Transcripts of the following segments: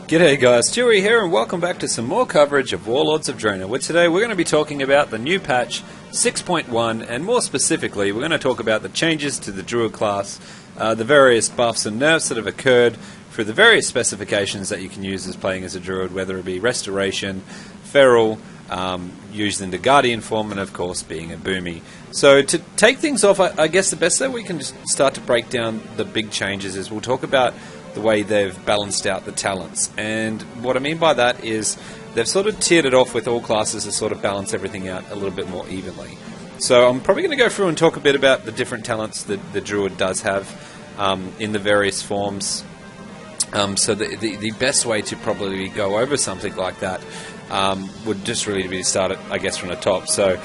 G'day guys, Stewie here and welcome back to some more coverage of Warlords of Draenor, where today we're going to be talking about the new patch 6.1, and more specifically we're going to talk about the changes to the Druid class, the various buffs and nerfs that have occurred for the various specifications that you can use as playing as a Druid, whether it be Restoration, Feral, used in the Guardian form, and of course being a boomy. So to take things off, I guess the best way we can just start to break down the big changes is we'll talk about the way they've balanced out the talents. And what I mean by that is they've sort of tiered it off with all classes to sort of balance everything out a little bit more evenly. So I'm probably going to go through and talk a bit about the different talents that the Druid does have in the various forms. So the best way to probably go over something like that would just really be to start it, I guess, from the top. So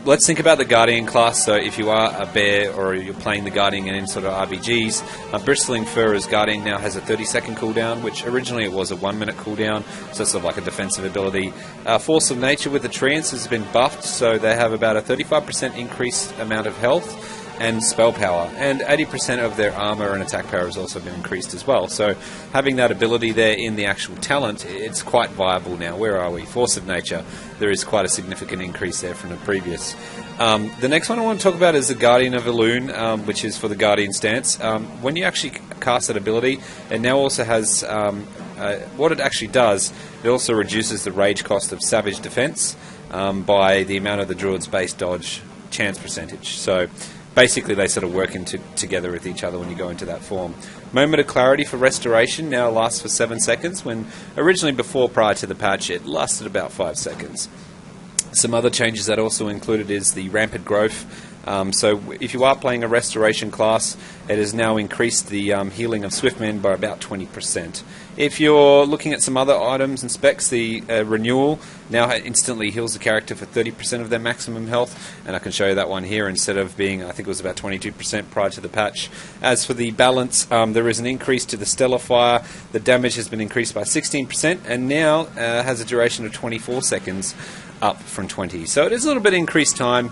let's think about the Guardian class. So if you are a bear or you're playing the Guardian in sort of RPGs, Bristling Fur as Guardian now has a 30-second cooldown, which originally it was a 1-minute cooldown, so it's sort of like a defensive ability. Force of Nature with the Treants has been buffed, so they have about a 35% increased amount of health and spell power, and 80% of their armor and attack power has also been increased as well. So having that ability there in the actual talent, it's quite viable now. Where are we? Force of Nature. There is quite a significant increase there from the previous. The next one I want to talk about is the Guardian of Elune, which is for the Guardian stance. When you actually cast that ability, it now also has what it actually does, it also reduces the rage cost of Savage Defense by the amount of the Druid's base dodge chance percentage. So basically, they sort of work together with each other when you go into that form. Moment of Clarity for Restoration now lasts for 7 seconds, when originally prior to the patch it lasted about 5 seconds. Some other changes that also included is the Rampant Growth. So if you are playing a Restoration class, it has now increased the healing of Swiftmen by about 20%. If you're looking at some other items and specs, the Renewal now instantly heals the character for 30% of their maximum health, and I can show you that one here instead of being, I think it was about 22% prior to the patch. As for the balance, there is an increase to the Stellar Fire. The damage has been increased by 16% and now has a duration of 24 seconds, up from 20. So it is a little bit increased time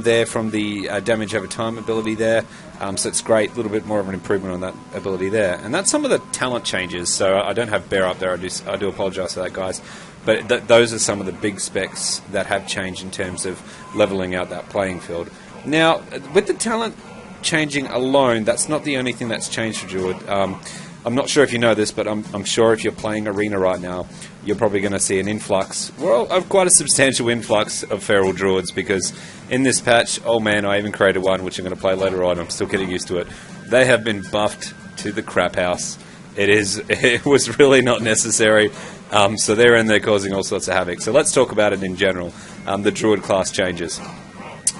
there from the damage over time ability there. So it's great, a little bit more of an improvement on that ability there. And that's some of the talent changes. So I don't have Bear up there, I do apologise for that, guys. But those are some of the big specs that have changed in terms of levelling out that playing field. Now, with the talent changing alone, that's not the only thing that's changed for Druid. I'm not sure if you know this, but I'm sure if you're playing Arena right now, you're probably going to see an influx, quite a substantial influx of Feral Druids, because in this patch, oh man, I even created one, which I'm going to play later on, I'm still getting used to it. They have been buffed to the crap house. It was really not necessary, so they're in there causing all sorts of havoc. So let's talk about it in general, the Druid class changes.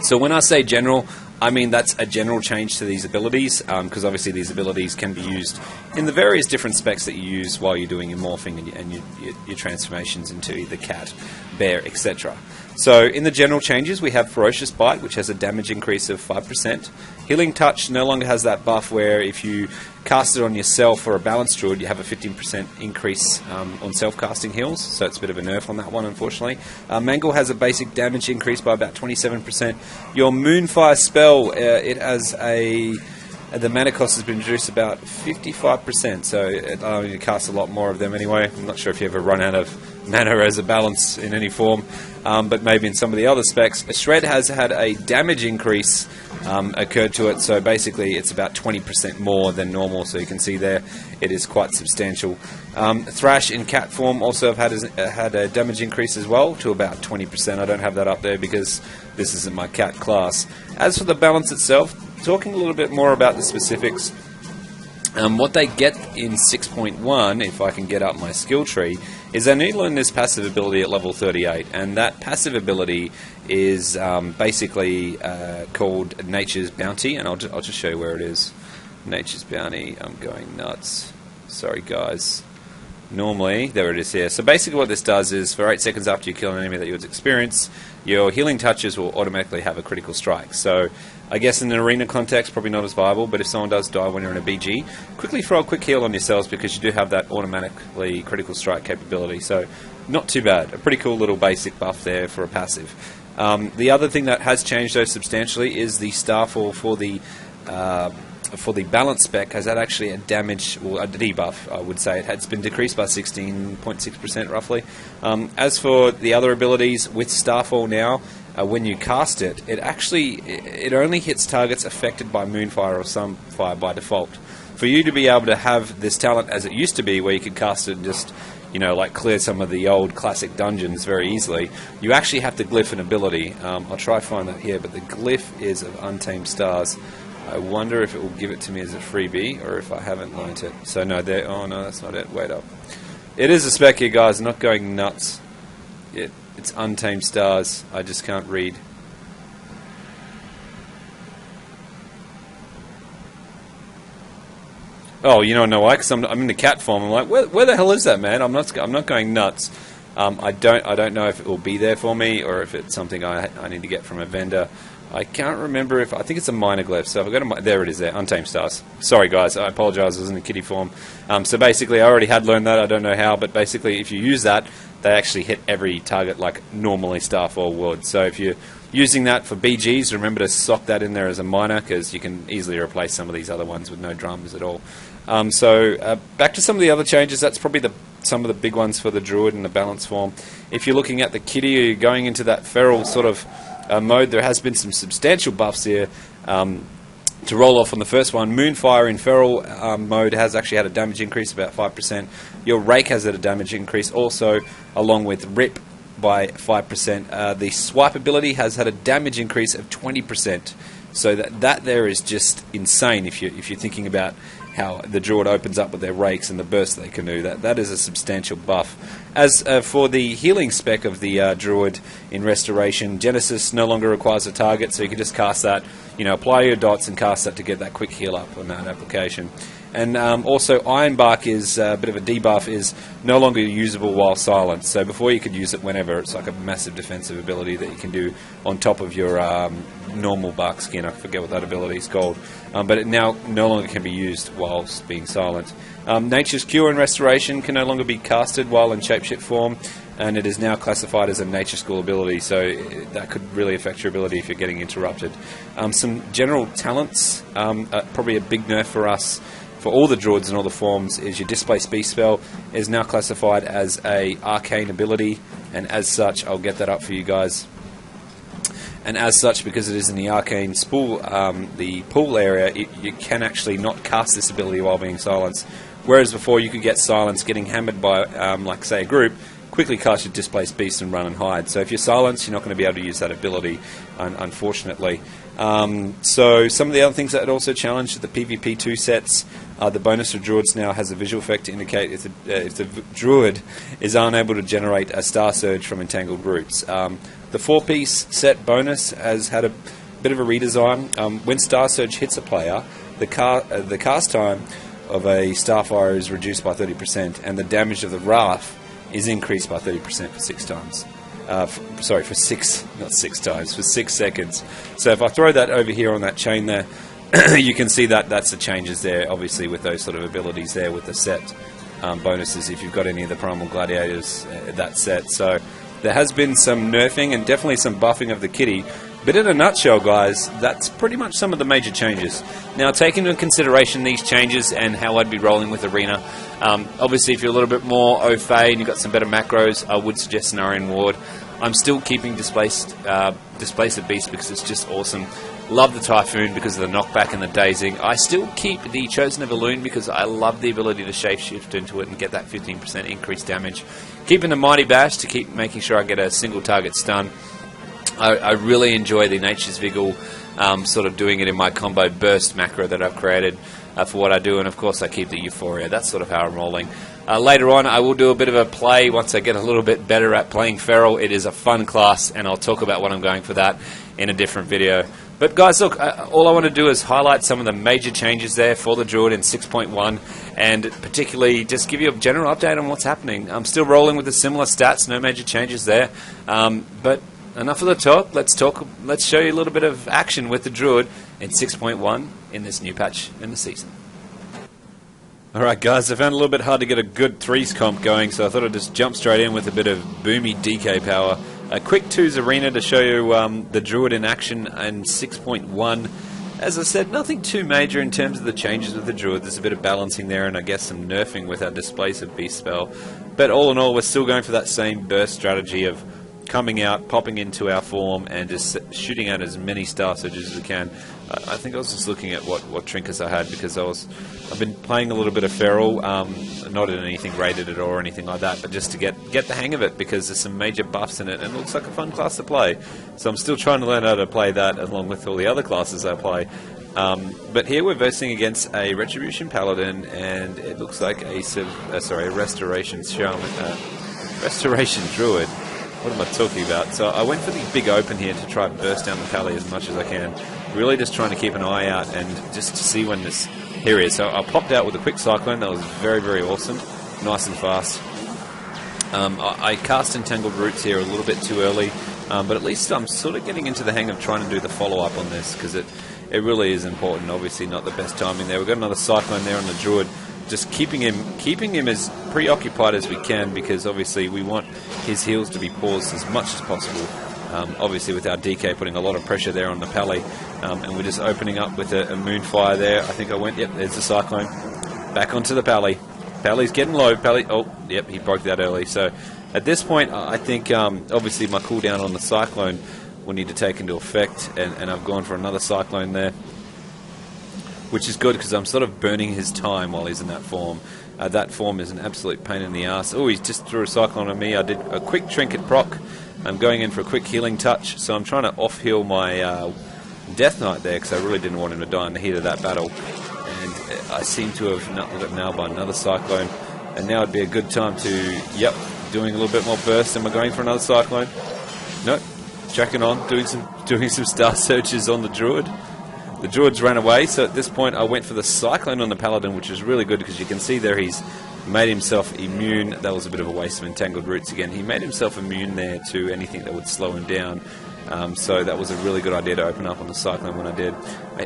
So when I say general, I mean that's a general change to these abilities, because obviously these abilities can be used in the various different specs that you use while you're doing your morphing and your transformations into either cat, bear, etc. So in the general changes, we have Ferocious Bite, which has a damage increase of 5%. Healing Touch no longer has that buff where if you cast it on yourself or a balanced druid, you have a 15% increase on self-casting heals, so it's a bit of a nerf on that one, unfortunately. Mangle has a basic damage increase by about 27%. Your Moonfire spell, it has the mana cost has been reduced about 55%, so it allows you to cast a lot more of them anyway. I'm not sure if you ever run out of mana as a balance in any form, but maybe in some of the other specs. Shred has had a damage increase occurred to it, so basically it's about 20% more than normal, so you can see there it is quite substantial. Thrash in cat form also have had a damage increase as well to about 20%. I don't have that up there because this isn't my cat class. As for the balance itself, talking a little bit more about the specifics, what they get in 6.1, if I can get up my skill tree, is they need to learn this passive ability at level 38, and that passive ability is basically called Nature's Bounty, and I'll just show you where it is. Nature's Bounty, I'm going nuts. Sorry guys. Normally, there it is here. So basically what this does is, for 8 seconds after you kill an enemy that you would experience, your healing touches will automatically have a critical strike. So I guess in an arena context, probably not as viable, but if someone does die when you're in a BG, quickly throw a quick heal on yourselves because you do have that automatically critical strike capability. So not too bad. A pretty cool little basic buff there for a passive. The other thing that has changed though substantially is the Starfall for the for the balance spec has had actually a damage, or a debuff, I would say. It's been decreased by 16.6% roughly. As for the other abilities, with Starfall now, when you cast it, it only hits targets affected by Moonfire or Sunfire by default. For you to be able to have this talent as it used to be, where you could cast it and just, you know, like clear some of the old classic dungeons very easily, you actually have to glyph an ability. I'll try to find that here, but the glyph is of Untamed Stars. I wonder if it will give it to me as a freebie, or if I haven't learnt it. So no, oh no, that's not it. Wait up. It is a spec here, guys. I'm not going nuts. It's Untamed Stars. I just can't read. Oh, you don't know why? Because I'm in the cat form. I'm like, where the hell is that, man? I'm not going nuts. I don't know if it will be there for me, or if it's something I need to get from a vendor. I can't remember if I think it's a minor glyph. So if I go to there, it is there. Untamed Stars. Sorry, guys. I apologise. I was in the kitty form. So basically, I already had learned that. I don't know how, but basically, if you use that, they actually hit every target like normally Starfall would. So if you're using that for BGs, remember to sock that in there as a minor, because you can easily replace some of these other ones with no dramas at all. Back to some of the other changes. That's probably some of the big ones for the Druid in the balance form. If you're looking at the kitty, or you're going into that feral sort of mode, there has been some substantial buffs here. To roll off on the first one, Moonfire in feral mode has actually had a damage increase of about 5%. Your Rake has had a damage increase also, along with Rip by 5%. The Swipe ability has had a damage increase of 20%. So that there is just insane if you're thinking about how the Druid opens up with their rakes and the burst they can do. That is a substantial buff. As for the healing spec of the Druid in Restoration, Genesis no longer requires a target, so you can just cast that, apply your dots and cast that to get that quick heal up on that application. And also Ironbark is a bit of a debuff, is no longer usable while silenced. So before you could use it whenever. It's like a massive defensive ability that you can do on top of your normal bark skin. I forget what that ability is called. But it now no longer can be used whilst being silent. Nature's Cure in Restoration can no longer be casted while in shapeshift form, and it is now classified as a Nature School ability, so that could really affect your ability if you're getting interrupted. Some general talents, probably a big nerf for us, for all the Druids and all the forms, is your Displace Beast spell is now classified as a arcane ability, and as such, I'll get that up for you guys. And as such, because it is in the arcane spool, the pool area, you can actually not cast this ability while being silenced. Whereas before you could get silenced getting hammered by, like say, a group, quickly cast your Displaced Beast and run and hide. So if you're silenced, you're not going to be able to use that ability, unfortunately. So some of the other things that also challenged the PvP 2 sets, the bonus for Druids now has a visual effect to indicate if the Druid is unable to generate a Star Surge from entangled groups. The 4-piece set bonus has had a bit of a redesign. When Star Surge hits a player, the cast time of a Starfire is reduced by 30%, and the damage of the Wrath is increased by 30% for 6 times. For 6 seconds. So if I throw that over here on that chain there, you can see that that's the changes there, obviously, with those sort of abilities there with the set bonuses, if you've got any of the Primal Gladiators, that set. So there has been some nerfing and definitely some buffing of the kitty. But in a nutshell, guys, that's pretty much some of the major changes. Now, taking into consideration these changes and how I'd be rolling with Arena, obviously if you're a little bit more au fait and you've got some better macros, I would suggest Cenarian Ward. I'm still keeping Displaced Beast because it's just awesome. Love the Typhoon because of the knockback and the dazing. I still keep the Chosen of Elune because I love the ability to shapeshift into it and get that 15% increased damage. Keeping the Mighty Bash to keep making sure I get a single target stun. I really enjoy the Nature's Vigil, sort of doing it in my combo burst macro that I've created for what I do, and of course I keep the Euphoria. That's sort of how I'm rolling. Later on I will do a bit of a play once I get a little bit better at playing Feral. It is a fun class, and I'll talk about what I'm going for that in a different video. But guys, look, all I want to do is highlight some of the major changes there for the Druid in 6.1, and particularly just give you a general update on what's happening. I'm still rolling with the similar stats, no major changes there, but enough of the talk. Let's show you a little bit of action with the Druid in 6.1 in this new patch in the season. Alright guys, I found it a little bit hard to get a good 3s comp going, so I thought I'd just jump straight in with a bit of boomy DK power. A quick 2s arena to show you the Druid in action in 6.1. As I said, nothing too major in terms of the changes with the Druid. There's a bit of balancing there, and I guess some nerfing with our Displacer Beast spell. But all in all, we're still going for that same burst strategy of coming out, popping into our form, and just shooting out as many Star Surges as we can. I think I was just looking at what trinkets I had, because I've been playing a little bit of Feral, not in anything rated at all or anything like that, but just to get the hang of it, because there's some major buffs in it, and it looks like a fun class to play. So I'm still trying to learn how to play that along with all the other classes I play. But here we're versing against a Retribution Paladin, and it looks like a Restoration Shaman, Restoration Druid. What am I talking about? So I went for the big open here to try and burst down the Pally as much as I can. Really just trying to keep an eye out and just to see when this... Here it is. So I popped out with a quick Cyclone. That was very, very awesome. Nice and fast. I cast Entangled Roots here a little bit too early, but at least I'm sort of getting into the hang of trying to do the follow-up on this, because it really is important. Obviously not the best timing there. We've got another Cyclone there on the Druid. Just keeping him as preoccupied as we can, because obviously we want his heals to be paused as much as possible. Obviously with our DK putting a lot of pressure there on the Pally, and we're just opening up with a Moonfire there. I think I went, yep, there's the Cyclone. Back onto the Pally. Pally's getting low. Pally, oh, yep, he broke that early. So at this point, I think obviously my cooldown on the Cyclone will need to take into effect, and I've gone for another Cyclone there, which is good because I'm sort of burning his time while he's in that form. That form is an absolute pain in the ass. Oh, he just threw a Cyclone on me. I did a quick Trinket proc. I'm going in for a quick healing touch, so I'm trying to off-heal my Death Knight there, because I really didn't want him to die in the heat of that battle. And I seem to have got nailed by another Cyclone, and now would be a good time to, yep, doing a little bit more burst, and we're going for another Cyclone. Nope, checking on, doing some Star Searches on the Druid. The Druids ran away, so at this point I went for the Cyclone on the Paladin, which is really good because you can see there he's made himself immune. That was a bit of a waste of Entangled Roots again. He made himself immune there to anything that would slow him down. So that was a really good idea to open up on the Cyclone when I did.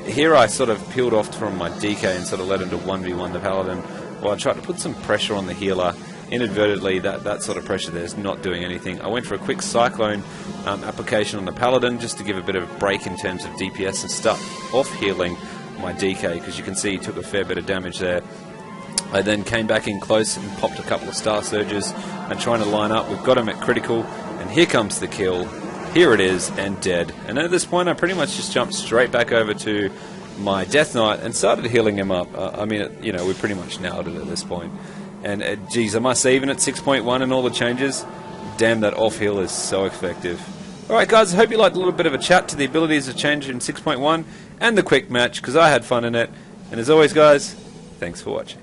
Here I sort of peeled off from my DK and sort of let him to 1v1 the Paladin. Well, I tried to put some pressure on the healer. Inadvertently, that sort of pressure there is not doing anything. I went for a quick Cyclone application on the Paladin just to give a bit of a break in terms of DPS and start off healing my DK, because you can see he took a fair bit of damage there. I then came back in close and popped a couple of Star Surges and trying to line up. We've got him at critical, and here comes the kill. Here it is, and dead. And at this point I pretty much just jumped straight back over to my Death Knight and started healing him up. I mean, you know, we pretty much nailed it at this point. And geez, am I saving at 6.1 and all the changes? Damn, that off heal is so effective. Alright guys, I hope you liked a little bit of a chat to the abilities of change in 6.1 and the quick match, because I had fun in it. And as always guys, thanks for watching.